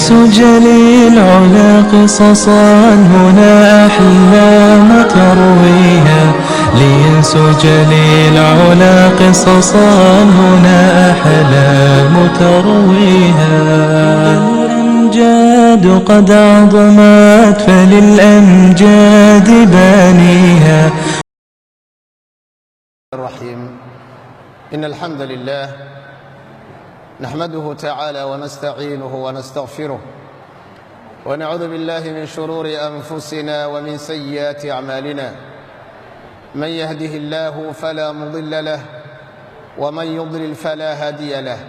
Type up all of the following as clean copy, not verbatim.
سجل العلا قصصا هنا أحلام ترويها لسجل العلا قصصا هنا أحلام ترويها الأمجاد قد عظمت فللأمجاد بانيها. الرحيم. إن الحمد لله نحمده تعالى ونستعينه ونستغفره ونعوذ بالله من شرور أنفسنا ومن سيئات أعمالنا. من يهده الله فلا مضل له ومن يضلل فلا هادي له،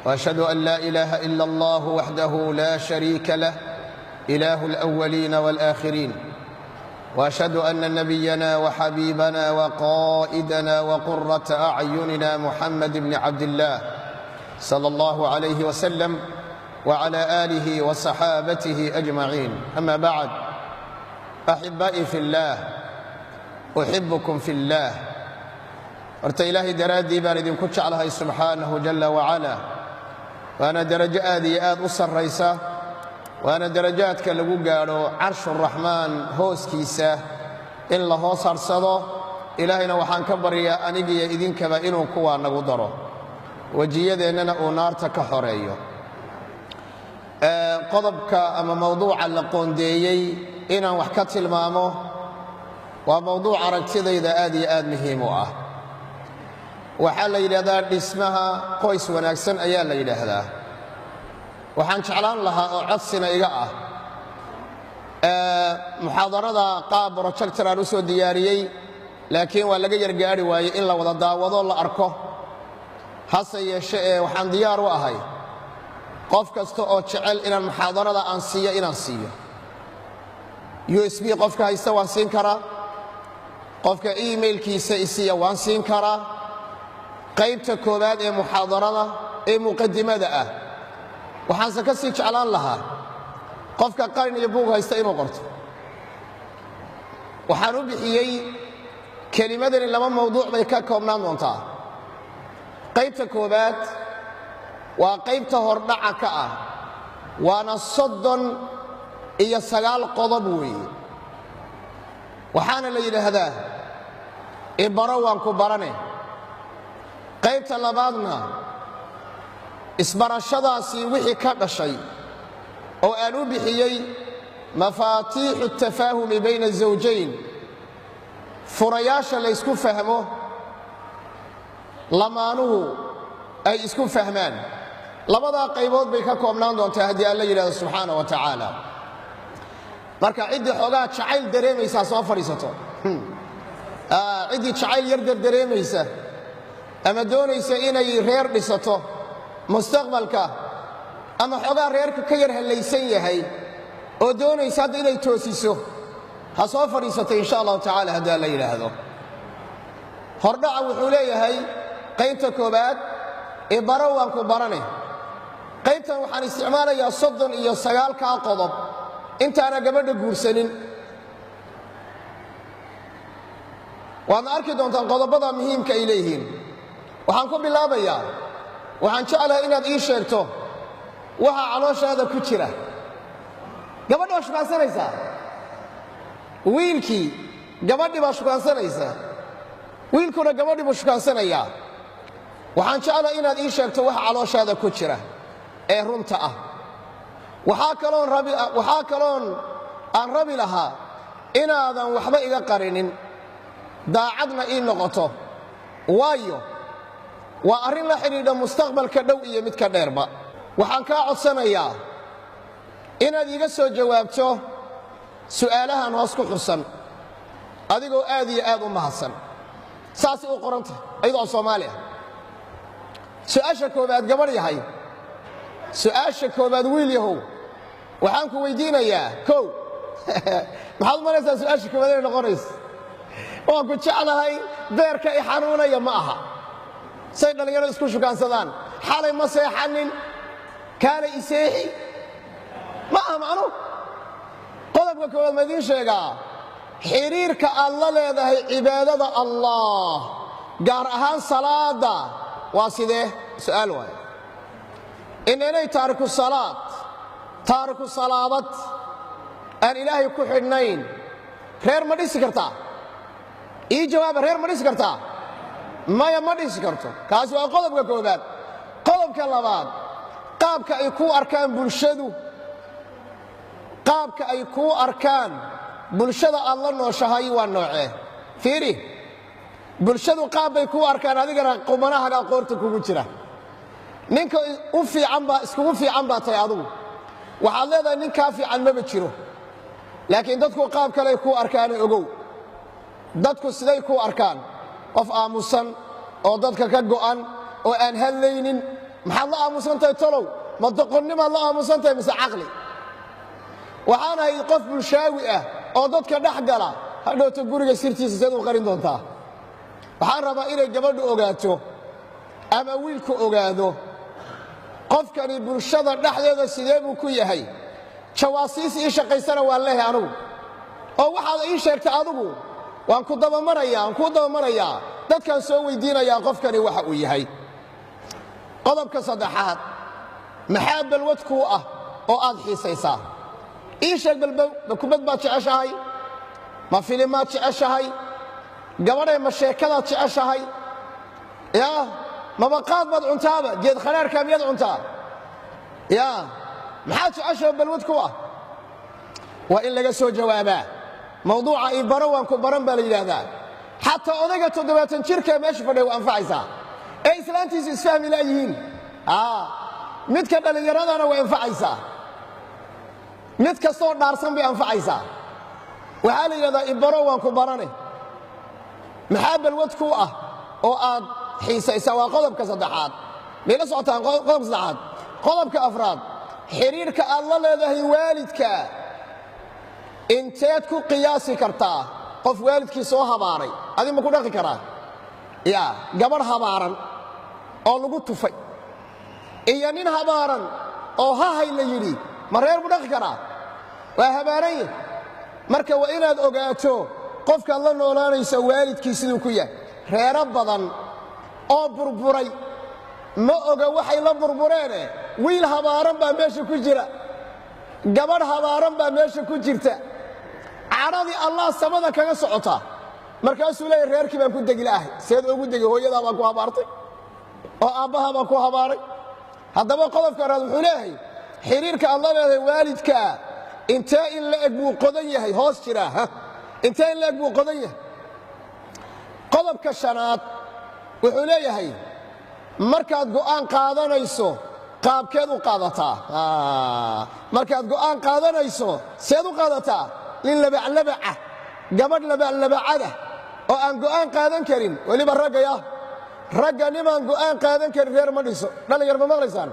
وأشهد أن لا إله إلا الله وحده لا شريك له إله الأولين والآخرين، وأشهد أن نبينا وحبيبنا وقائدنا وقرة أعيننا محمد بن عبد الله صلى الله عليه وسلم وعلى آله وصحابته أجمعين. أما بعد، أحبائي في الله، أحبكم في الله. horta ilaahay daraaddii baan idinku jeclahay subxaanahu jalla wacalaa. waana darajo aad iyo aad u sarraysa, waana darajaadka lagu gaadho carshuraxmaan hooskiisa in la hoos harsado. ilaahayna waxaan ka baryaa anigiyo idinkaba inuu kuwaa nagu daro, wejiyadeennana uu naarta ka xoreeyo. qodobka ama mawduuca la qoondeeyey inaan wax ka tilmaamo waa mawduuc aragtidayda aad iyo aad muhiim u ah. waxaa la yidhaahdaa dhismaha qoys wanaagsan ayaa la yidhaahdaa. waxaan jeclaan lahaa oo codsina iga ah, muxaadarada qaab projector aan u soo diyaariyey, laakiin waa laga yargaari waayey in la wada daawado la arko. hase yeeshe waxaan diyaar u ahay qof kasta oo jecel inaan muxaadarada aan siiyo inaan siiyo. USB qofka haysta waan siin karaa, qofka emailkiisa isiiya waan siin karaa. qaybta koowaad ee muxaadarada ee muqadimada ah waxaanse ka sii jeclaan lahaa qofka qalin iyo buug haysta inuu qorto. waxaan u bixiyey kelimadani laba mawduuc bay ka koobnaan doontaa. qaybta koowaad waa qaybta hordhaca ka ah, waana 39 qodob weeye. waxaana la yidhaahdaa ibaro waan ku barane. qaybta labaadna isbarashadaasii wixii ka dhashay oo aan u bixiyey mafaatiixu tafaahumi bayna zawjayn, furayaasha la ysku fahmo lamaanuhu ay isku fahmaan. labadaa qaybood bay ka koobnaan doontaa haddii alla yidhahdo subxaana wa tacaala. marka ciddii xoogaa jacayl dareemaysaa soo fadhiisato. ciddii jacayl yardar dareemaysa ama doonaysa inay reer dhisato mustaqbalka, ama xoogaa reerka ka yar hallaysan yahay oo doonaysa hadda inay toosiso, ha soo fadhiisato insha allahu tacaala haddii alla yidhaahdo. hordhaca wuxuu leeyahay qaybta koowaad ibaro waan ku barane. qaybtan waxaan isticmaalayaa 39 qodob intaana gabadha guursanin. waadna arki doontaan qodobada muhiimka ay leeyihiin. waxaan ku bilaabayaa, waxaan jeclahay inaad ii sheegto waxa calooshaada ku jira. gabadhi baa shukaansanaysaa, wiilkii gabadhi baa shukaansanaysaa, wiilkuna gabadhi buu shukaансanayaa. waxaan jeclahay inaad ii sheegto waxa calooshaada ku jira ee runta ah. waxaa kaloon aan rabi lahaa inaadan waxba iga qarinin, daacadna ii noqoto, waayo waa arrin la xidhiidha mustaqbalka dhow iyo midka dheerba. waxaan kaa codsanayaa inaad iiga soo jawaabto su'aalahan hoos ku xusan adigoo aad iyo aad u mahadsan. saasay u qoranta ayadoo Soomaali ah. su'aasha koowaad gabar yahay, su'aasha koowaad wiil yahow, waxaan ku weydiinayaa kow maxaad u malaysaa su'aasha koowaad inay noqonayso? waan ku jeclahay, beerka i xanuunaya ma aha. say dhallinyaro isku shukaansadaan, xalay ma seexanin, kaale i seexi ma aha macnuhu. qodobka koowaad ma idiin sheegaa xiriirka aad la leedahay cibaadada allah, gaar ahaan salaada waa sidee? su'aal waaye. inay taariku salaad taariku salaabad aan ilaahay ku xidhnayn reer ma dhisi kartaa ii jawaaba reer ma dhisi kartaa maya ma dhisi karto kaasi waa qodobka koobaad qodobka labaad qaabka ay ku arkaan bulshadu qaabka ay ku arkaan bulshada aad la nooshahay waa noocee fiiri bulshadu qaab bay ku arkaan adigana qumanahaga qoorta kugu jira ninka u fiican baa iskugu fiican baa tahay adigu waxaad leedahay nin kaa fiican maba jiro laakiin dadku qaab kale ku arkaan ogow dadku siday ku arkaan qof aamusan oo dadka ka go'an oo aan hadlaynin maxaad la aamusan tahay tolow ma doqonnimaad la aamusan tahay mise caqli waxaan ahay qof bulshaawi ah oo dadka dhex gala hadhowta guriga sirtiisa sidaad u qarin doontaa waxaan rabaa inay gabadhu ogaato ama wiilku ogaado qofkani bulshada dhexdeeda sidee buu ku yahay jawaasiis ii shaqaysana waan leeyahay anigu oo waxaad ii sheegtay adigu waan ku dabamarayaa dadkaan soo weydiinayaa qofkani waxa uu yahay qodobka saddexaad maxaa balwad kuu ah oo aad xiisaysaa ii sheeg kubad baad jeceshahay ma filimaad jeceshahay gabadhay ma sheekadaad jeceshahay yaa mabaqaad baad cuntaaba geed khanaarkaa miyaad cuntaa yaa maxaad jeceshahay balwad ku ah waa in laga soo jawaabaa mawduuca ii baro waan ku baran baa la yidhaahdaa xataa odayga 70 jirka meesha fadhiya waa anfacaysaa ee islaantiisu isfahmi laayihiin midka dhallinyaradana waa anfacaysaa mid kastoo dhaarsan bay anfacaysaa waxaa la yidhahdaa ibaro waan ku barane maxaa balwad ku ah oo aad xiisaysaa waa qodobka saddexaad may la socotaan qodobka saddexaad qodobka afraad xiriirka aad la leedahay waalidka inteed ku qiyaasi kartaa qof waalidkii soo habaaray adi ma ku dhaqi karaa yaa gabadh habaaran oo lagu tufay iyo nin habaaran oo hahay la yidhi ma reer mu dhaqi karaa waa habaaranye marka waa inaad ogaato qofkaad la noolaanaysa waalidkii siduu ku yahay reero badan oo burburay ma oga waxay la burbureene wiil habaaran baa meesha ku jira gabadh habaaran baa meesha ku jirta cadhadii allah samada kaga socota markaasuu leeyahy reerkii baan ku degi la'ahay seed ugu degi hooyadaa baan ku habaartay oo aabbahaa baan ku habaaray haddaba qodobka horaad wuxuu leeyahay xiriirka aad la leedahay waalidka intee in la eg buu qodan yahay hoos jiraa intee in la eg buu qodan yahay qodobka shanaad wuxuu leeyahay markaad go'aan qaadanayso qaabkeed u qaadataa markaad go'aan qaadanayso seed u qaadataa nin labaclabaca gabadh labaclabacada oo aan go'aan qaadan karin weliba raggaya ragga nimaan go'aan qaadan karin reer ma dhiso dhallinyar ma maqlaysaan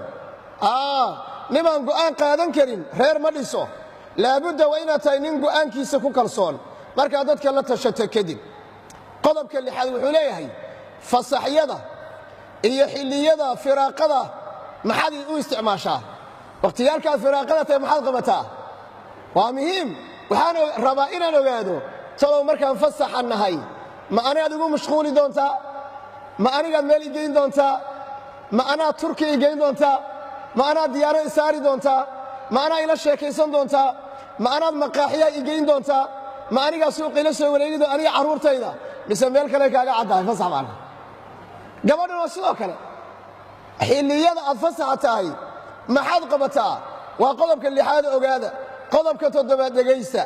nimaan go'aan qaadan karin reer ma dhiso laabudda waa inaad tahay nin go'aankiisa ku kalsoon markaad dadka la tashato kadib qodobka lixaad wuxuu leeyahay fasaxyada iyo xilliyada firaaqada maxaad u isticmaashaa waqtiyaalkaad firaaqada tahay maxaad qabataa waa muhiim waxaan rabaa inaan ogaado talow markaan fasaxan nahay ma anaad igu mashquuli doontaa ma anigaad meel igeyn doontaa ma anaad turki igeyn doontaa ma anaad diyaaro isaari doontaa ma anaa ila sheekaysan doontaa ma anaad maqaaxiyaa igeyn doontaa ma anigaa suuqa ila soo wareegido aniga carruurtayda mise meel kale kaaga caddahay fasax baana gabadhan waa sidoo kale xilliyada aad fasaxa tahay maxaad qabataa waa qodobka lixaad ogaada qodobka toddobaad dhegaysta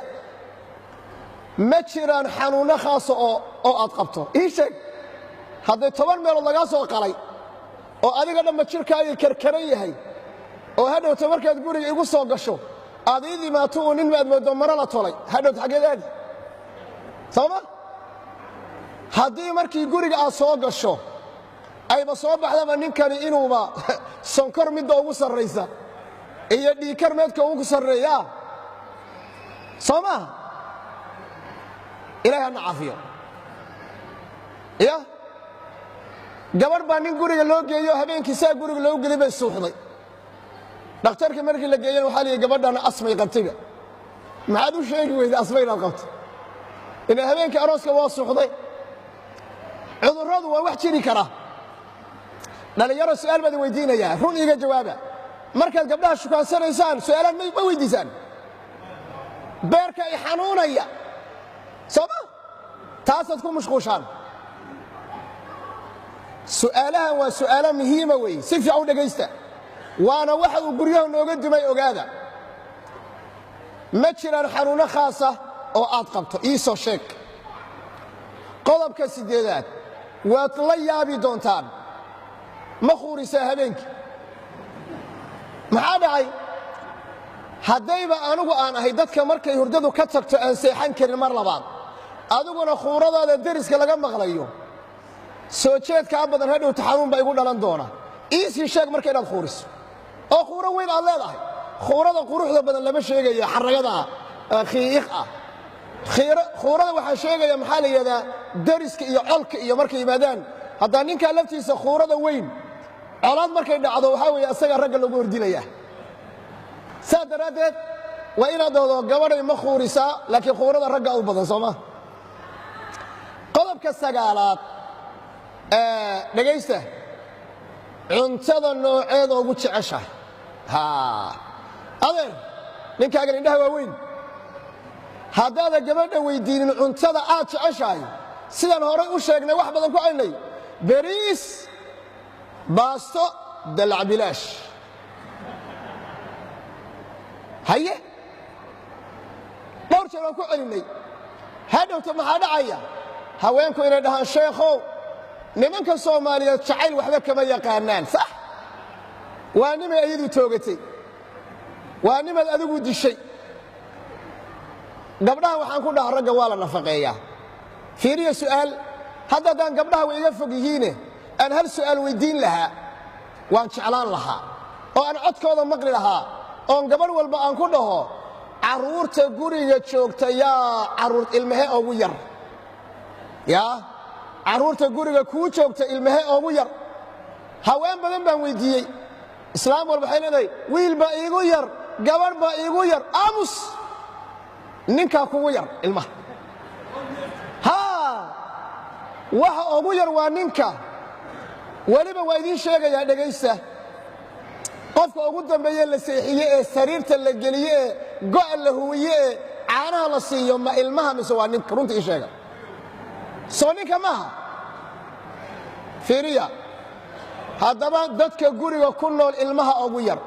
ma jiraan xanuunno khaasa oo aad qabto ii sheeg hadday 10 meelood lagaa soo qalay oo adiga dhanba jirkaaga karkaran yahay oo hadhowta markaad guriga igu soo gasho aad ii dhimaato uu nin maad moodo maro la tolay hadhowta xaggeed aadi sooma haddii markii guriga aad soo gasho ayba soo baxdaba ninkani inuuba sonkor midda ugu sarraysa iyo dhiikar meedka ugu sarreeyaa soo maaha ilaahay hana caafiyo ya gabadh baa nin guriga loo geeyo habeenkii saa guriga loogu gelay bay suuxday dhakhtarka markii la geeyana waxaa lihi gabadhana asmay qabtayba maxaad u sheegi weyday asma inaad qabto ilaa habeenkii arooska waa suuxday cudurradu waa wax jiri kara dhalinyaro su'aal baad weydiinayaa run iiga jawaaba markaad gabdhaha shukaansanaysaan su'aalaan ma weydiisaan beerka ay xanuunaya sooma taasaad ku mashquushaan su'aalahan waa su'aalo muhiima weeye si fiican u dhegaysta waana waxa uu guryaha nooga dumay ogaada ma jiraan xanuuno khaasa oo aad qabto ii soo sheeg qodobka 8aad waad la yaabi doontaan ma khuurisaa habeenkii maxaa dhacay haddayba anigu aan ahay dadka markay hurdadu ka tagto aan seexan karin mar labaad adiguna khuuradaada deriska laga maqlayo soo jeedkaa badan hadhowta xanuun baa igu dhalan doona iisii sheeg marka inaad khuuriso oo khuuro weyn aad leedahay khuurada quruxda badan lama sheegayo xaragada khiiq ah khuurada waxaa sheegaya maxaa la yidhahdaa deriska iyo colka iyo markay yimaadaan haddaa ninkaa laftiisa khuurada weyn colaad markay dhacdo waxaa weeye asaga ragga lagu hordilaya saa daraaddeed waa inaad doodo gabadhay ma khuurisaa laakiin khuurada ragga u badan sooma qodobka 9aad dhegaysta cuntada nooceeda ugu jeceshahay adeer ninkaagan indhaha waa weyn haddaada gabadha weydiinin cuntada aad jeceshahay sidaan horay u sheegnay wax badan ku celnay bariis baasto dalacbilaash haye dhowr jeer waan ku celinay hadhowta maxaa dhacaya haweenku inay dhahaan sheekhow nimanka soomaaliyeed jacayl waxba kama yaqaanaan sax waa nimay ayadu toogatay waa nimaad adigu dishay gabdhaha waxaan ku dhaha ragga waa la nafaqeeyaa fiiriya su'aal hadda haddaan gabdhaha way iga fog yihiine aan hal su'aal weydiin lahaa waan jeclaan lahaa oo aan codkooda maqli lahaa oon gabadh walba aan ku dhaho carruurta guriga joogta yaa carruur ilmahe ugu yar yaa carruurta guriga kuu joogta ilmahe ugu yar haween badan baan weydiiyey islaam walba waxay leedahay wiil baa iigu yar gabadh baa iigu yar aamus ninkaa kugu yar ilmaha waxa ugu yar waa ninka weliba waa idiin sheegayaa dhegaysta qofka ugu dambeeye la seexiye ee sariirta la geliye ee go'a la huwiye ee caanaha la siiyo ma ilmaha mise waa ninka runta ii sheega soo ninka maaha fiiriya haddaba dadka guriga ku nool ilmaha ugu yar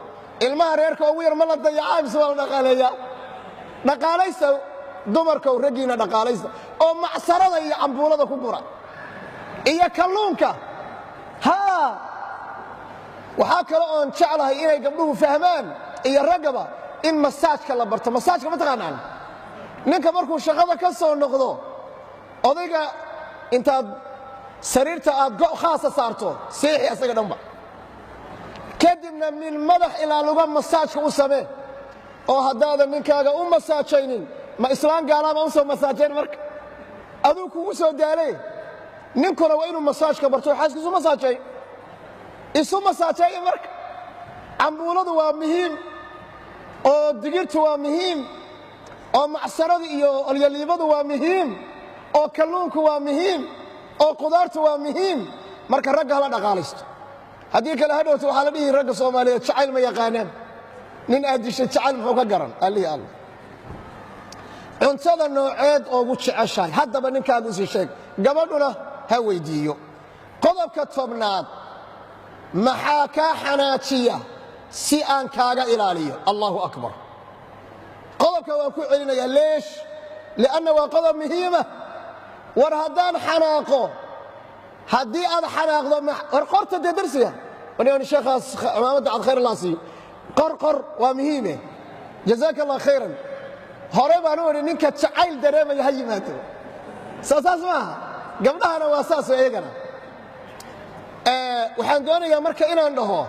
ilmaha reerka ugu yar ma la dayacaa mise waa la dhaqaaleeyaa dhaqaalaysta dumarkow raggiina dhaqaalaysta oo macsarada iyo cambuulada ku gura iyo kalluunka waxaa kale oon jeclahay inay gabdhuhu fahmaan iyo raggaba in masaajka la barto masaajka ma taqaanaan ninka markuu shaqada ka soo noqdo odayga intaad sariirta aad go' khaasa saarto seexi asaga dhanba kadibna min madax ilaa luga masaajka u samee oo haddaadan ninkaaga u masaajaynin ma islaan gaalaama u soo masaajayn marka aduu kugu soo daalay ninkuna waa inuu masaajka barto xaaskiisu masaajay isu masaajeeya marka cambuuladu waa muhiim oo digirtu waa muhiim oo macsaradu iyo olyaliibadu waa muhiim oo kalluunku waa muhiim oo qudaartu waa muhiim marka ragga hala dhaqaalaysto haddii kale hadhowta waxaa la dhihi ragga soomaaliyeed jacayl ma yaqaanaan nin aad dishay jacayl muxuu ka garan allihii alla cuntada nooceed oogu jeceshahay haddaba ninkaagu isii sheeg gabadhuna ha weydiiyo qodobka 10aad maxaa kaa xanaajiya si aan kaaga ilaaliyo allahu akbar qodobka waan ku celinayaa leesh lianna waa qodob muhiima war haddaan xanaaqo haddii aad xanaaqdo war qorta dee darsiga wadhigan sheekhaas cimaamadda cad khayr allah siiyo qor waa muhiime jazaaka allah khayran hore baan u idhi ninka jacayl dareemaya ha yimaado saas maaha gabdhahana waa saas iyagana waxaan doonayaa marka inaan dhaho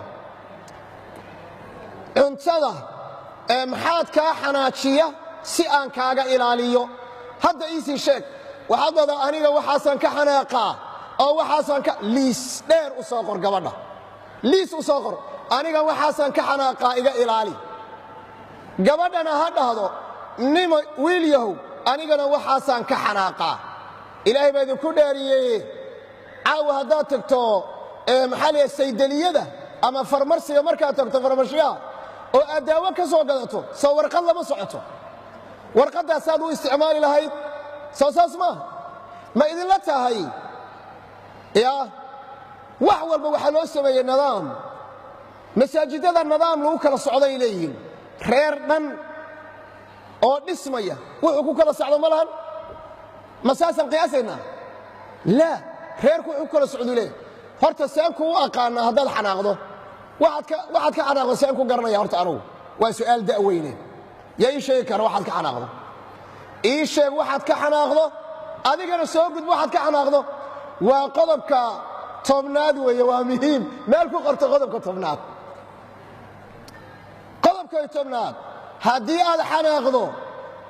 cuntada maxaad kaa xanaajiya si aan kaaga ilaaliyo hadda iisii sheeg waxaad wadaa aniga waxaasaan ka xanaaqaa oo waxaasaan ka liis dheer u soo qor gabadha liis u soo qor aniga waxaasaan ka xanaaqaa iga ilaali gabadhana ha dhahdo nima wiil yahow anigana waxaasaan ka xanaaqaa ilaahay baa idinku dheeriyey caawa haddaad tagto maxaa la saydaliyada ama farmarsiga markaad tagto farmashiyaha oo aad daawo ka soo gadato soo warqad lama socoto warqadaasaad u isticmaali lahayd soo saas maaha ma idinla tahay yaa wax walba waxaa loo sameeyey nidaam masaajidada nidaam lagu kala socday leeyihiin reer dhan oo dhismaya wuxuu ku kala socdo ma lahan ma saasan qiyaasaynaa laa reerku wuxuu ku kala socdu leeyahay horta seen kuu aqaanaa haddaad xanaaqdo waxaad ka xanaaqdo seen ku garanaya horta anugu waa su'aal da'weyne yaa ii sheegi kara waxaad ka xanaaqdo ii sheeg waxaad ka xanaaqdo adigana soo gudb waxaad ka xanaaqdo waa qodobka tobnaad weeye waa muhiim meel ku qorto qodobka tobnaad qodobka tobnaad haddii aad xanaaqdo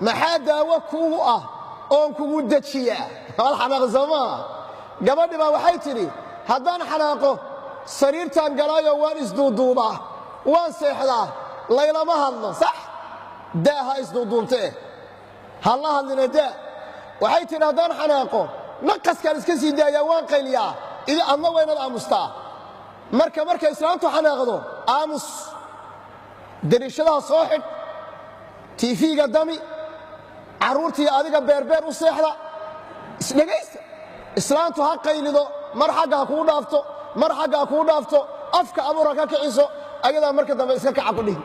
maxaa daawo kugu ah oon kugu dejiya waad xanaaqdo soo maaha gabadhi baa waxay tidhi haddaan xanaaqo sariirtaan galaayo waan isduuduubaa waan seexdaa laylama hadlo sax daa ha isduuduubtee ha la hadline daa waxay tidhi haddaan xanaaqo naqaskaan iska sii daayaa waan qayliyaa adna waa inaad aamustaa markay islaamtu xanaaqdo aamus dariishadaha soo xidh tiifiga dami carruurtii adiga beerbeer u seexda isdhegaysta islaamtu ha qaylido mar xagga ha kuu dhaafto mar xagga ha kuu dhaafto afka abuur ha ka kiciso ayadaa marka dambe iska kaca ku dhihi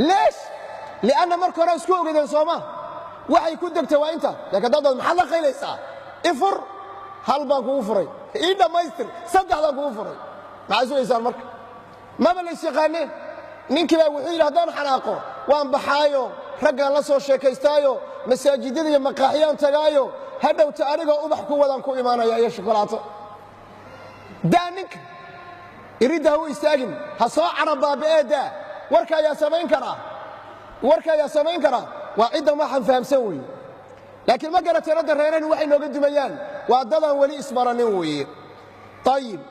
leesh li'anna marka hore isku ogeydeen sooma waxay ku degtay waa inta laakiin daddood maxaad la qaylaysaa ifur hal baan kugu furay ii dhammaystir saddexdaan kugu furay maxaad sugaysaan marka maba la isyaqaaneen ninkii baa wuxuu yidhi haddaan xanaaqo waan baxaayo raggaan la soo sheekaystaayo masaajidada iyo maqaaxiyaan tagaayo hadhowta anigoo ubax ku wadaan ku imaanaya iyo shukulaato daa ninka iridda ha u istaagin ha soo cara baaba'ee daa warka ayaa samayn karaa waa ciddan waxaan fahamsan weeye laakiin ma garateen hadda reerahni waxay nooga dumayaan waa dadaan weli isbaranin weeye ayib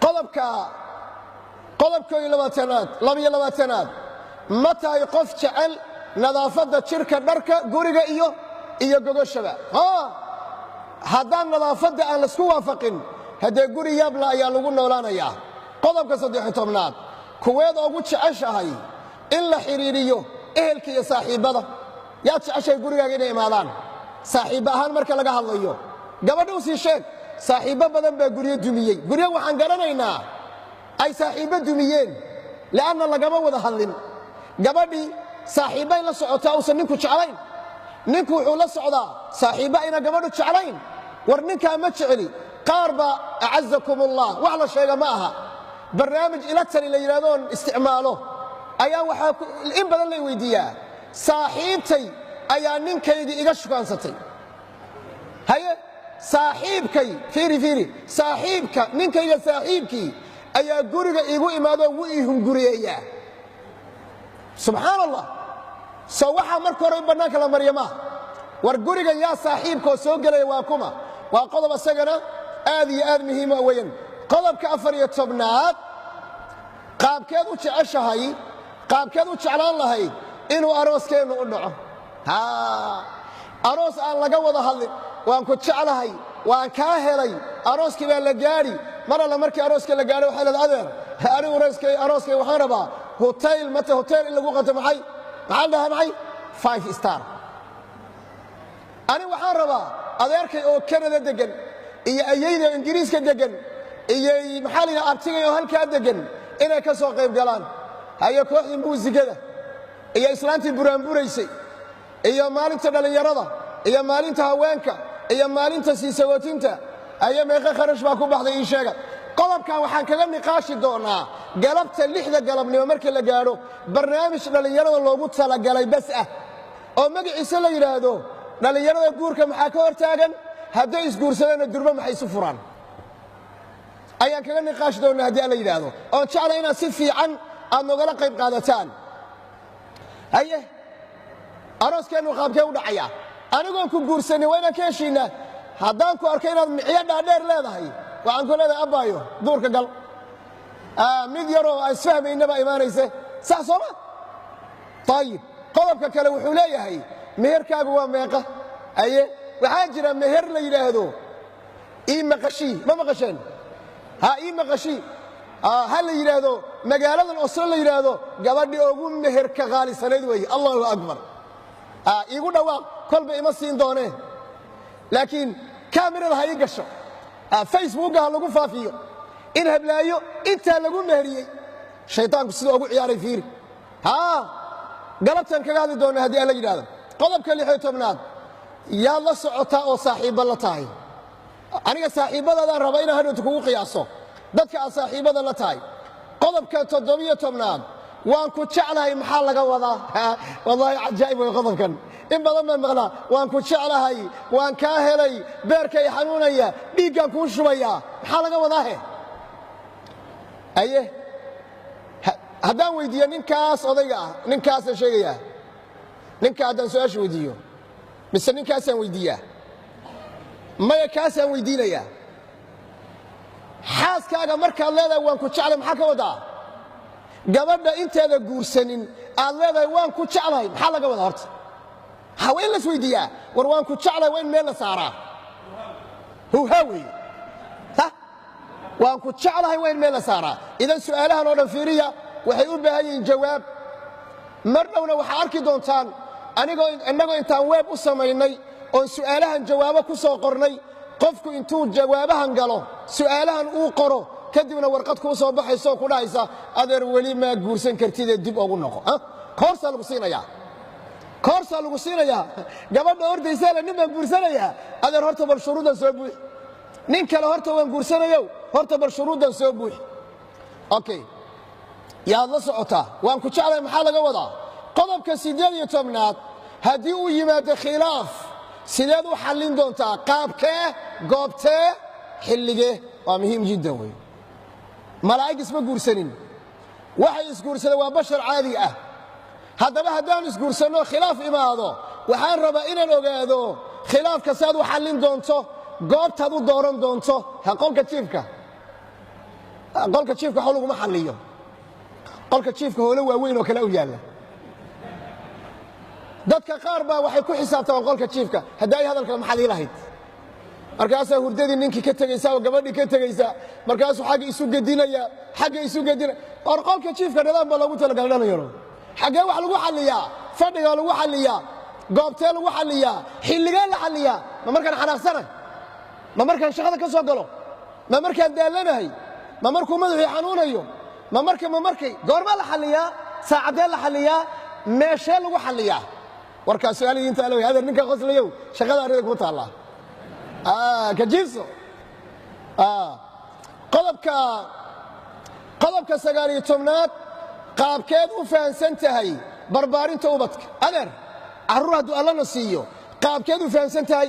qodobka labiyo labaatanaad ma tahay qof jecel nadaafadda jirka dharka guriga iyo gogoshaba haddaan nadaafadda aan laisku waafaqin haddee guri yaabla ayaa lagu noolaanayaa qodobka 13aad kuweed ugu jeceshahay in la xidhiiriyo ehelka iyo saaxiibbada yaad jeceshahay gurigaaga inay imaadaan saaxiibba ahaan marka laga hadlayo gabadha u sii sheeg saaxiibbo badan baa guryo dumiyey guryo waxaan garanaynaa ay saaxiibbo dumiyeen li'anna lagama wada hadlin gabadhii saaxiibbay la socotaa uusan ninku jeclayn ninku wuxuu la socdaa saaxiibba ayna gabadhu jeclayn war ninkaa ma jeceli qaar baa acazakum ullah wax la sheega ma aha barnaamij ila tali la yidhahdoon isticmaalo ayaa waxaa in badan lay weydiiyaa saaxiibtay ayaa ninkaygii iga shukaansatay haye saaxiibkay fiiri saaxiibka ninkayga saaxiibkii ayaa guriga iigu imaadoo wuu ii hunguriyeeyaa subxaan allah soo waxaa marka hore in bannaanka la marya maaha war gurigan yaa saaxiibkoo soo gelaya waa kuma waa qodob isagana aad iyo aad muhiima weyan qodobka 14aad qaabkeed u jeclaan lahayd inuu arooskeennu u dhaco aroos aan laga wada hadlin waan ku jeclahay waan kaa helay arooskii baa la gaadhi mar alla markii arooska la gaadhay waxay leedahay adeer anigu arooskay waxaan rabaa hotel in lagu qato maxaa la dhahaa maxay 5 star anigu waxaan rabaa adeerkay oo Canada degan iyo ayayda Ingiriiska degan iyo maxaa la yidhaha abtigay oo halkaa degan inay ka soo qayb galaan hayo kooxdii muusigada iyo islaantii buraanburaysay iyo maalinta dhallinyarada iyo maalinta haweenka iyo maalinta siisagootinta ayo meeqa kharash baa ku baxday ii sheega qodobkan waxaan kaga niqaashi doonaa galabta 6 galabnimo markii la gaadho barnaamij dhallinyarada loogu talagalay bas ah oo magaciisa la yidhaahdo dhallinyarada guurka maxaa ka hortaagan hadday isguursadeenna durba maxay isu furaan ayaan kaga niqaashi doonaa haddii alla yidhaahdo oon jecla inaad si fiican aad nogala qayb qaadataan haye arooskeennu qaabkee u dhacayaa anigoon ku guursanin waa inaan ka heshiinaa haddaan ku arko inaad micyo dhaadheer leedahay waxaan ku leedahay abbaayo duurka gal mid yaroo aan isfahmayna baa imaanayse sax sooma ayib qodobka kale wuxuu leeyahay meherkaagu waa meeqa aye waxaa jira meher la yidhaahdo ii maqashii ma maqasheen ii maqashii هل يرادو مقالة الأصول يرادو قبل يوم مهر كغالي سندوي الله أكبر يقول دوا كل بيمسين دونه لكن كاميرا هاي قشة فيسبوك هاللقو فافيو إن هبلايو أنت هاللقو مهري شيطان بسيطة أقول عياري فير قلبتن كغالي دونه هدي ألا يرادو قلب كاللي حيثو مناد يا الله سعطاء وصاحب الله تاهي أنا صاحب الله ربينا هنو تكون قياسه dadka saaxiibada la tahay qodobka 7 waan ku jeclahay maxaa laga wadaa wallahi ajaayib way qodobkan in badan ma maqla waan ku jeclahay waan ka helay beerkay xanuunaya dhiigan ku shubaya maxaa laga wadaa aye hadaan weydiiyo ninkaas odayga ah ninkaas sheegaya ninka hadaan su'aasha weydiiyo mise ninkaas aan weydiiyaa maya kaas aan weydiinaya xaaskaaga markaad leedahay waan ku jeclay maxaa ka wadaa gabadha inteeda guursanin aad leedahay waan ku jeclay maxaa laga wadaa horta haween la isweydiiyaa war waan ku jeclay waa in meel la saaraa hawey waan ku jeclahay waa in meel la saaraa idan su'aalahan oo dhan fiiriya waxay u baahan yihiin jawaab mar dhowna waxaa arki doontaan annagoo intaan weeb u samaynay oon su'aalahan jawaabo ku soo qornay qofku intuu jawaabahan galo su'aalahan uu qoro kadibna warqad ku soo baxayso ku dhahaysa adeer wali ma guursan kartid dib ugu noqo koorsa lagu siinaya gabadha ordaysa la nima guursanaya adeer horta bal shuruudan soo buux nin kale horta waan guursanayo horta bal shuruudan soo buux okay yaa la socota waan ku jeclay maxaa laga wadaa qodobka 18 hadii uu yimaado khilaaf sideed u xallin doontaa qaabkee goobtee xilligee waa muhiim jiddan wey malaa'ig isma guursanin waxay isguursadeen waa bashar caadi ah haddaba haddaan isguursanno khilaaf imaado waxaan rabaa inaan ogaado khilaafka saad u xallin doonto goobtaad u dooran doonto qolka jiifka xol laguma xalliyo qolka jiifka hoola waaweyn oo kale u yaalla dadka qaar baa waxay ku xisaabtaan qolka jiifka haday hadalka maxad ilahayd markaas hurdadii ninkii ka tagaysa oo gabadhii ka tagaysa markaas xagga isu gadinaya or qolka jiifka nidaam baa lagu talagalay dhalinyaro xagee wax lagu xalliyaa fadhiga lagu xalliyaa goobtee lagu xalliyaa xilliga la xalliyaa ma markaan xanaaqsanahay ma markaan shaqada ka soo galo ma markaan daalanahay ma markuu madaxii xanuunayo ma markay goorma la xalliyaa saacadee la xalliyaa meeshee lagu xalliyaa warkaas su'aalihiin inta alaway adeer ninka qoslayow shaqada arida ku taala ka jiifso qodobka 19 qaabkeed u fahansan tahay barbaarinta ubadka adeer carruur hadduu allana siiyo qaabkeed u fahansan tahay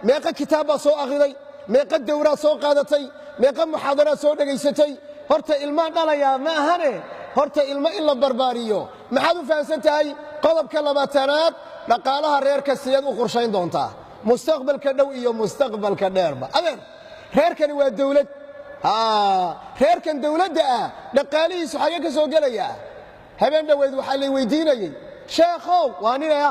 meeqa kitaab baa soo akhriday meeqa dawraad soo qaadatay meeqa muxaadaraad soo dhegaysatay horta ilmaan dhalayaa ma ahane horta ilmo in la barbaariyo maxaad u fahansan tahay qodobka 20aad dhaqaalaha reerka sideed u qorshayn doontaa mustaqbalka dhow iyo mustaqbalka dheerba adeer reerkani waa dawlad reerkan dawladda dhaqaalihiisu xagee ka soo gelaya habeen dhaweyd waxaa la weydiinayay sheekhow waa ninaya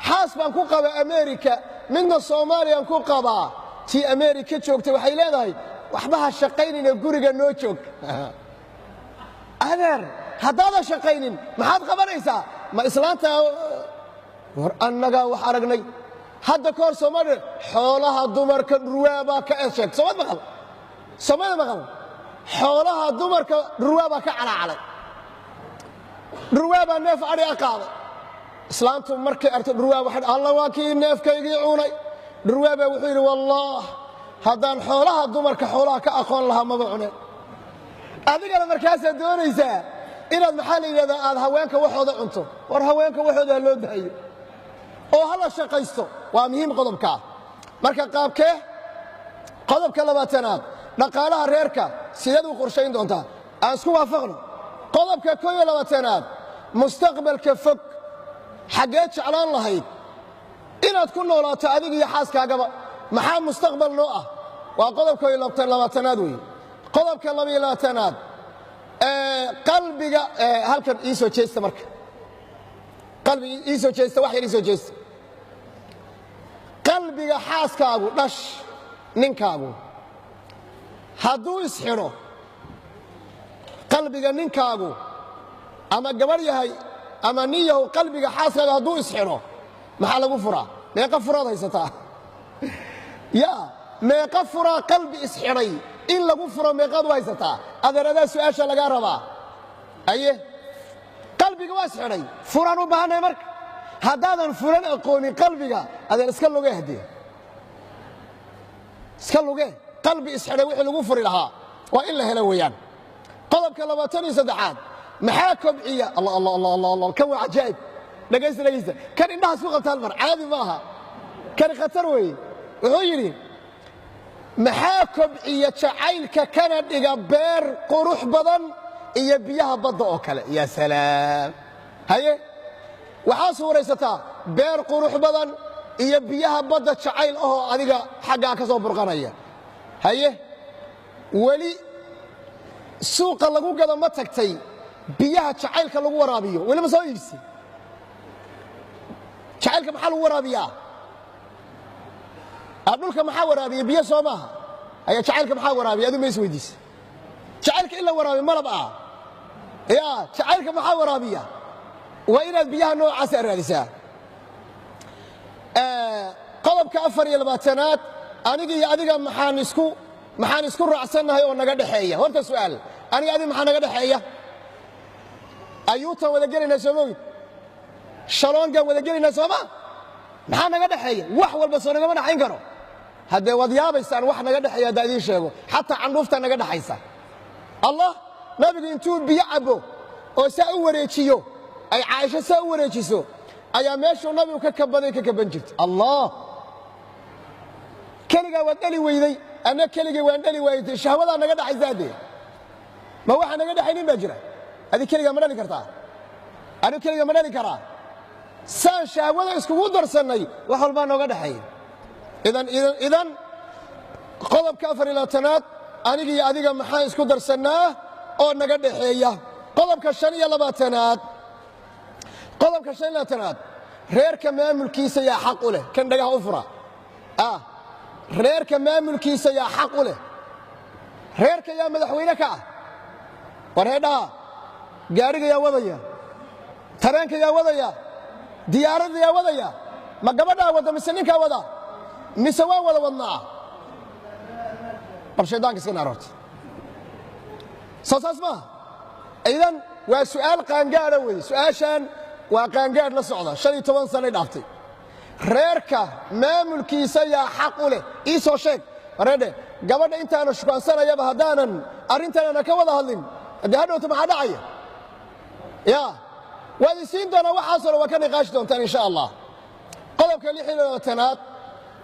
xaas baan ku qabaa Ameerika midna Soomaaliyan ku qabaa tii Ameerika joogtay waxay leedahay waxba ha shaqaynina guriga noo joog adeer haddaadan shaqaynin maxaad qabanaysaa ma islaanta war annaga wax aragnay hadda koor Soomaaliya xoolaha dumarka ruwaaba ka eesheeg Soomaaliya maqal xoolaha dumarka ruwaaba ka calacalay ruwaaba neef ari aqaad islaantu markay arto ruwaaba waxa Allah waa kii neefkaygii cunay ruwaaba wuxuu yiri wallah haddaan xoolaha dumarka xoolaha ka aqoon lahaa ma cuneen adigana markaas doonaysaa inaad maxaa la yiraahdaa aad haweenka waxooda cunto war haweenka waxooda loo daayo oo hala shaqaysto waa muhiim qodobka marka qaabkee qodobka 20aad dhaqaalaha reerka sideed u qorshayn doontaa aan isku waafaqno qodobka 21aad mustaqbalka fog xagee jeclaan lahayd inaad ku noolaato adiga iyo xaaskaagaba maxaa mustaqbal noo ah waa qodobka 20aad weey qodobka 22aad qalbiga halkan ii soo jeesta marka qalbiga ii soo jeesta wax yar ii soo jeesta qalbiga xaaskaagu dhash ninkaagu hadduu isxiro qalbiga ninkaagu ama gabar yahay ama nin yahow qalbiga xaaskaaga hadduu isxidho maxaa lagu furaa meeqa furaad haysataa yaa meeqa furaa qalbi isxidhay in lagu furo meeqaad u haysataa adeeradaa su'aasha lagaa rabaa aye qalbiga waa isxidhay furaan u baahannahay marka haddaadan furan aqoonin qalbiga adeer iska luge haddee iska luge qalbi isxidhay wixii lagu furi lahaa waa in la helo weeyaan qodobka 23aad maxaa kobciya allah kan waa cajaa'ib dhegaysta kan indhaha isku qabtaan mar caadi maaha kan khatar weeye wuxuu yidhi maxaa kobciya jacaylka kana dhiga beer qurux badan iyo biyaha badda oo kale yaa salaam haye waxaa suuraysataa beer qurux badan iyo biyaha badda jacayl ahoo adiga xaggaa ka soo burqanaya haye weli suuqa lagu gado ma tagtay biyaha jacaylka lagu waraabiyo weli ma soo iibsi jacaylka maxaa lagu waraabiyaa dhulka maxaa waraabiya biyo soo maaha ayaa jacaylka maxaa waraabiya adu ma is weydiisa jacaylka in la waraabiyo malab ah yaa jacaylka maxaa waraabiya waa inaad biyaha noocaas raadisaa qodobka 24aad aniga iyo adiga maxaan isku raacsannahay oo naga dhaxeeya horta su'aal aniga adiga maxaa naga dhaxeeya ayuutan wada gelaynaa soomooyin shaloongan wada gelaynaa sooma maxaa naga dhaxeeya wax walba soo nagama dhaxayn karo haddee waad yaabaysaan wax naga dhaxeeya haddaa idiin sheego xataa candhuufta naga dhaxaysa allah nabigu intuu biyo cabo oo saa u wareejiyo ay caaisho saa u wareejiso ayaa meeshuu nabigu ka kabaday ka kaban jirta allah keligaa waad dhali weyday anna keligay waan dhali waayey shahwadaa naga dhaxaysa haddee ma waxaa naga dhaxaynin baa jira adi keligaa ma dhali kartaa anigu keliga ma dhali karaa saan shahwada iskugu darsannay wax walbaa nooga dhaxeeya idan qodobka 24aad aniga iyo adiga maxaan isku darsannaa oo naga dhaxeeya qodobka 25aad reerka maamulkiisa yaa xaq u leh kan dhagaha u fura reerka maamulkiisa yaa xaq u leh reerka yaa madaxweyne ka ah war heedhaha gaariga yaa wadaya tareenka yaa wadaya diyaaradda yaa wadaya ma gabadhaa wadda mise ninkaa wada mise waan wada wadnaa bal shaydaanka iska naar horta soo saas maaha idan waa su'aal qaangaadha weeye su'aashaan waa qaangaadh la socda 15 sanay dhaaftay reerka maamulkiisa yaa xaq u leh ii soo sheeg wareedhe gabadha intaana shukaansanayaba haddaanan arrintanana ka wada hadlin haddii hadhowta maxaa dhacaya yaa waad isiin doonaa waxaasoo dhan waa ka niqaashi doontaan insha allah qodobka 26aad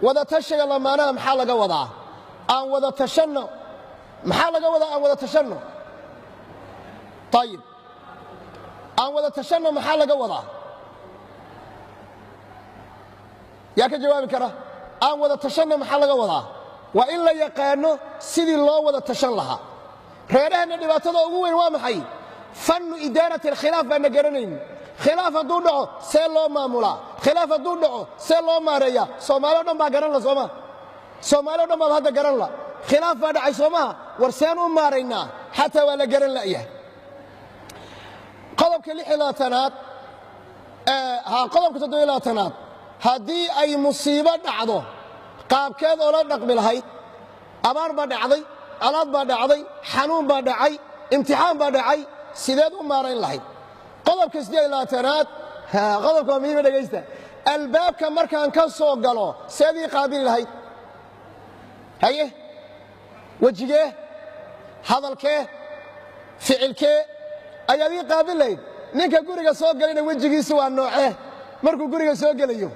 wada tashiga lamaanaha maxaa laga wadaa aan wada tashanno maxaa laga wadaa aan wada tashanno ayib aan wada tashanno maxaa laga wadaa yaa ka jawaabi kara aan wada tashanno maxaa laga wadaa waa in la yaqaano sidii loo wada tashan lahaa reeraheenna dhibaatada ugu weyn waa maxay fannu idaarati alkhilaaf baana garanayn khilaaf hadduu dhaco see loo maamulaa khilaaf hadduu dhaco see loo maareeyaa soomaali o dhan baa garan la sooma soomaali o dhan baaba hadda garan la khilaaf baa dhacay soomaha war seen u maaraynaa xataa waa la garan la'yahay qodobka 26aad qodobka 27aad haddii ay musiibo dhacdo qaabkeed oo la dhaqmi lahayd abaar baa dhacday colaad baa dhacday xanuun baa dhacay imtixaan baa dhacay sideed u maarayn lahayd qodobka 28aad qodobka waa muhiima dhegaysta albaabka markaan ka soo galo seedii qaabili lahayd haye wejigee hadalkee ficilkee ayaad ii qaabil lahayd ninka guriga soo galayna wejigiisu waa noocee markuu guriga soo gelayo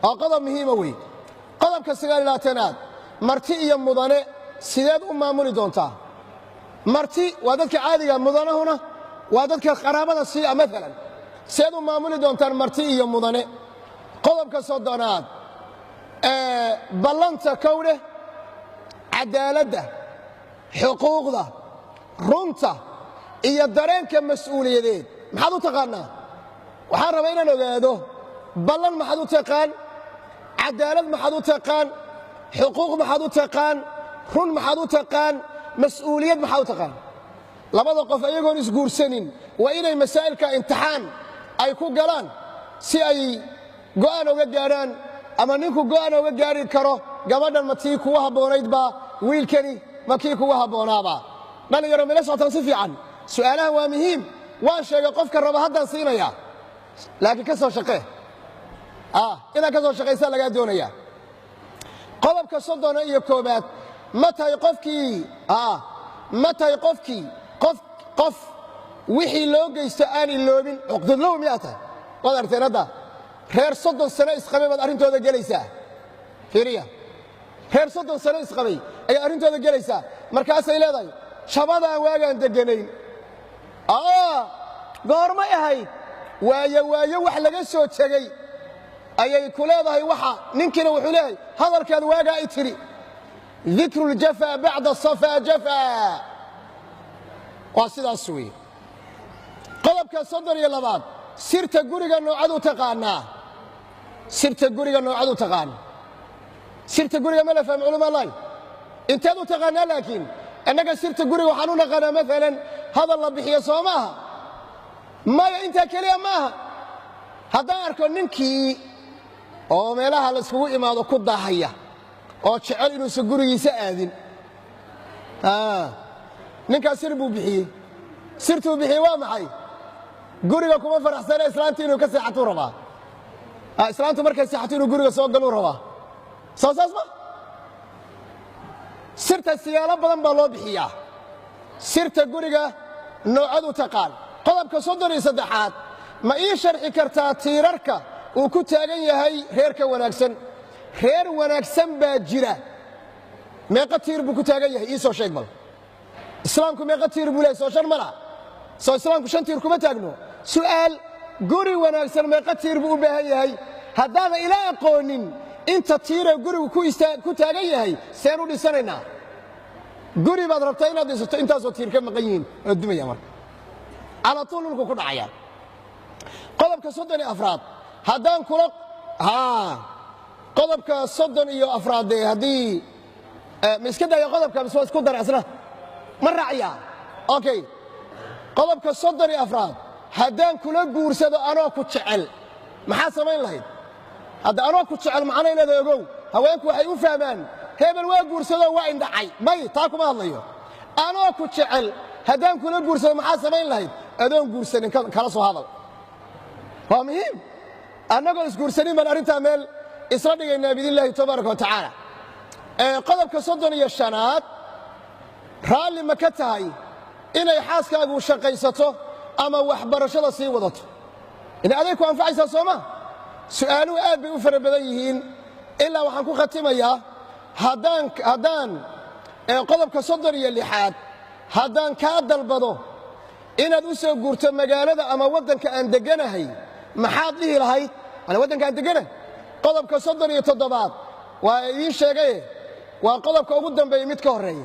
waa qodob muhiima wey qodobka 29aad marti iyo mudane sideed u maamuli doontaa marti waa dadka caadiga mudanahuna waa dadka qaraabada siiya maalan sideed u maamuli doontaan marti iyo mudane qodobka 30aad ballanta kowdhe cadaaladda xuquuqda runta iyo dareenka mas'uuliyadeed maxaad u taqaannaa waxaan rabaa inaan ogaado ballan maxaad u taqaan cadaalad maxaad u taqaan xuquuq maxaad u taqaan run maxaad u taqaan mas'uuliyad maxaad u taqaan labada qof ayagoon isguursanin waa inay masaa'ilka imtixaan ay ku galaan si ay go'aan uga gaaraan ama ninku go'aan uga gaari karo gabadhan ma tii kuwa habboonayd baa wiilkani ma kii kuwa habboonaabaa dhalinyaro mila socotaan si fiican su'aalahan waa muhiim waan sheegay qofka raba haddaan siinayaa laakiin ka soo shaqee inaad ka soo shaqaysaa lagaa doonayaa qodobka 31 ma tahay qofkii qof wixii loo geysto aan iloobin cuqdadlow miyaa tahay waad aragteen hadda reer 30 sano isqabay baad arrintooda gelaysaa fiiriya reer 30 sano isqabay ayaa arrintooda gelaysaa markaasay leedahay shabadaan waagaan deganayn goormay ahayd waayo wax laga soo tegey ayay ku leedahay waxa ninkiina wuxuu leeyahay hadalkaad waagaa ay tiri dikru ljafaa bacda safaa jafaa waa sidaas weeye qodobka 32 sirta guriga noocadu taqaanaa sirta guriga noocadu taqaana sirta guriga ma la fahmo culumadaay inteed u taqaanaa laakiin annaga sirta guriga waxaan u naqaanaa maalan hadal la bixiyo soo maaha maya intaa keliya maaha haddaan arko ninkii oo meelaha la iskugu imaado ku daahaya oo jecel inuusan gurigiisa aadin ninkaas sir buu bixiyey sirtuu bixiyey waa maxay guriga kuma faraxsana islaantu inuu ka seexatuu rabaa islaantu markay seexato inuu guriga soo galuu rabaa soo saas ma sirta siyaalo badan baa loo bixiyaa sirta guriga noocadu taqaan qodobka 33 ma ii sharxi kartaa tiirarka uu ku taagan yahay reerka wanaagsan reer wanaagsan baa jira meeqa tiir buu ku taagan yahay ii soo sheeg bal islaamku meeqa tiir buu leeyahay soo shan ma laha soo islaamku 5 tiir kuma taagno su'aal guri wanaagsan meeqa tiir buu u baahan yahay haddaan ila aqoonin inta tiira gurigu ku taagan yahay seen u dhisanaynaa guri baad rabtaa inaad dhisato intaasoo tiir ka maqan yihiin oo dumaya marka على طول لكم كل عيال قلبك صدني أفراد هدان كلك قلبك صدني أفراد هدي مسكدة يا قلبك بس بس كدر عسله مرة عيال أوكي قلبك صدني أفراد هدان كلك جورسد أنا كنت شعل ما حاسة مين لهيد هذا أنا كنت شعل معنا إلى ذا يجو هواك وحيو فهمان كيف الواق جورسد وين دعي مي تاكم الله أنا كنت شعل هدان كلك جورسد ما حاسة مين لهيد أدون جورسين كلا سو هذا هو مهم أنا قل جورسين من أرنت أمل إسرائيل النبي الله تبارك وتعالى قلب كصدني الشنات رال مكتهاي إن يحاسك أبو شقيسته أما وحبر شلا سي وضته إن عليك أنفع سوما سؤالوا أبي أفر بديهين إلا وحنكون ختمة يا هدان قلب كصدني اللحاد هدان كاد البضو inaad u soo guurto magaalada ama wadanka aan deganahay maxaad dhihi lahayd ana wadanka aan deganahay qodobka 37 waa idin sheegay waa qodobka ugu dambeeyay mid ka horeeyay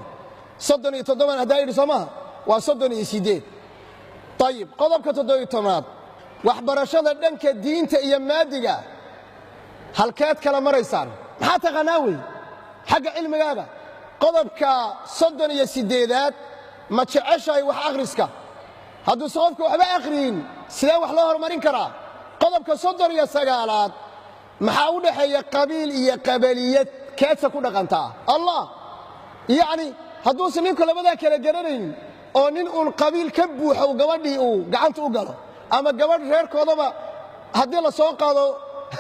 37 hadaa yiri Soomaha waa 38 طيب qodobka 17 waxbarashada dhanka diinta iyo maadiga halkeed kala maraysaan maxaa taqaanaa xagga cilmigaaga qodobka 38 ma jeceshay wax akhriska hadduu sababka waxba akhriin sidee wax loo hormarin karaa qodobka 39 maxaa u dhaxeeya qabiil iyo qabaliyad keedsa ku dhaqantaa allah yani hadduu ninku labada kala garanayn oo nin uu qabiil ka buuxo gabadhii uu gacanta u galo ama gabadh reerkoodaba haddii la soo qaado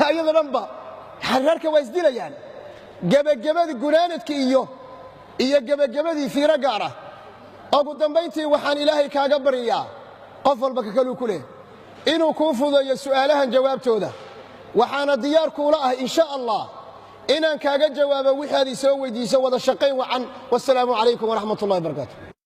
ayada dhanba reerka waa isdilayaan gabagabadii gunaanadkii iyo gabagabadii fiiro gaara ugu dambayntii waxaan ilaahay kaaga bariyaa qof walba ka kale ku leh inuu ku fududeeyo su'aalahan jawaabtooda waxaana diyaar kuula ah insha Allah inaan kaaga jawaabo wixii aad soo weydiiso wada shaqayn wacan wassalaamu calaykum wa rahmatullahi wa barakatuh